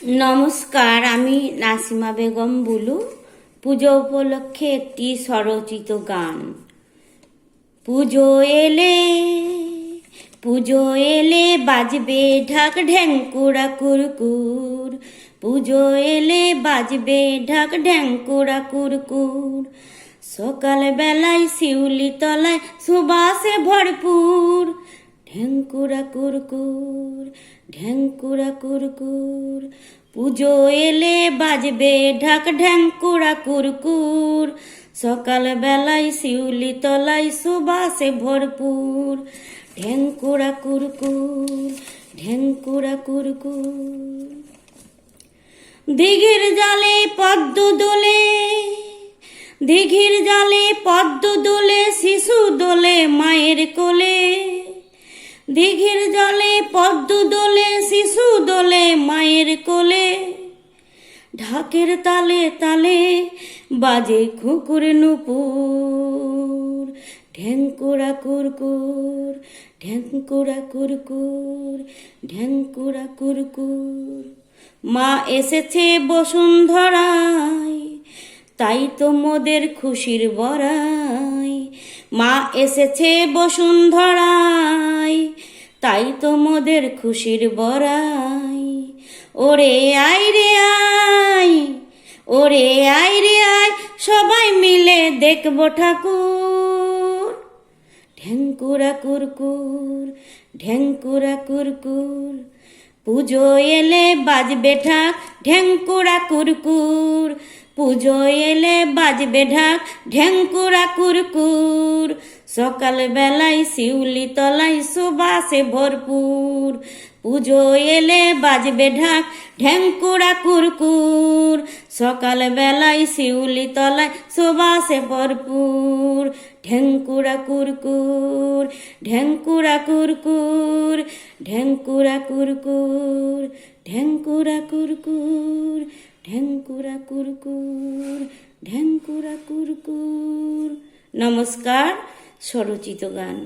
নমস্কার, আমি নাসিমা বেগম বুলু। পুজো উপলক্ষে একটি স্বরচিত গান। পুজো এলে পুজো এলে বাজবে ঢাক ঢ্যাঙ্কুরা কুরকুর। পুজো এলে বাজবে ঢাক ঢ্যাঙ্কুরা কুরকুর। সকাল বেলায় শিউলি তলায় সুবাসে ভরপুর। ঢ্যাঙ্কুরা কুরকুর, ঢ্যাঙ্কুরা কুরকুর। পুজো এলে বাজবে ঢাক ঢ্যাঙ্কুরা কুরকুর। সকাল বেলায় শিউলি তলায় সুবাসে ভরপুর। ঢ্যাঙ্কুরা কুরকুর, ঢ্যাঙ্কুরা কুরকুর। দিঘির জালে পদ্ম দোলে, দিঘির জালে পদ্ম দোলে, শিশু দোলে মায়ের কোলে। দিঘির জলে পদ্ম দোলে, শিশু দোলে মায়ের কোলে। ঢাকের তালে তালে বাজে খুকুর নুপুর। ঢ্যাঙ্কুরা কুরকুর, ঢ্যাঙ্কুরা কুরকুর, ঢ্যাঙ্কুরা কুরকুর। মা এসেছে বসুন্ধরায়, তাই তো মোদের খুশির বড়াই। মা এসেছে বসুন্ধরায়, তাই তো মোদের খুশির বড়াই। ওরে আয় রে আয়, ওরে আয় রে আয়, সবাই মিলে দেখবো ঠাকুর। ঢ্যাঙ্কুরা কুরকুর, ঢ্যাঙ্কুরা কুরকুর। পুজো এলে বাজবে ঢাক ঢ্যাঙ্কুরা কুরকুর। পুজো এলে বাজবে ঢাক ঢ্যাঙ্কুরা কুরকুর। সকাল বেলায় শিউলি তলায় সুবাসে ভরপুর। পুজো এলে বাজবে ঢাক ঢ্যাঙ্কুরা কুরকুর। সকাল বেলায় শিউলি তলায় সুবাসে ভরপুর। ঢ্যাঙ্কুরা কুরকুর, ঢ্যাঙ্কুরা কুরকুর, ঢ্যাঙ্কুরা কুরকুর, ঢ্যাঙ্কুরা কুরকুর, ঢ্যাঙ্কুরা কুরকুর, ঢ্যাঙ্কুরা কুরকুর। নমস্কার, স্বরচিত গান।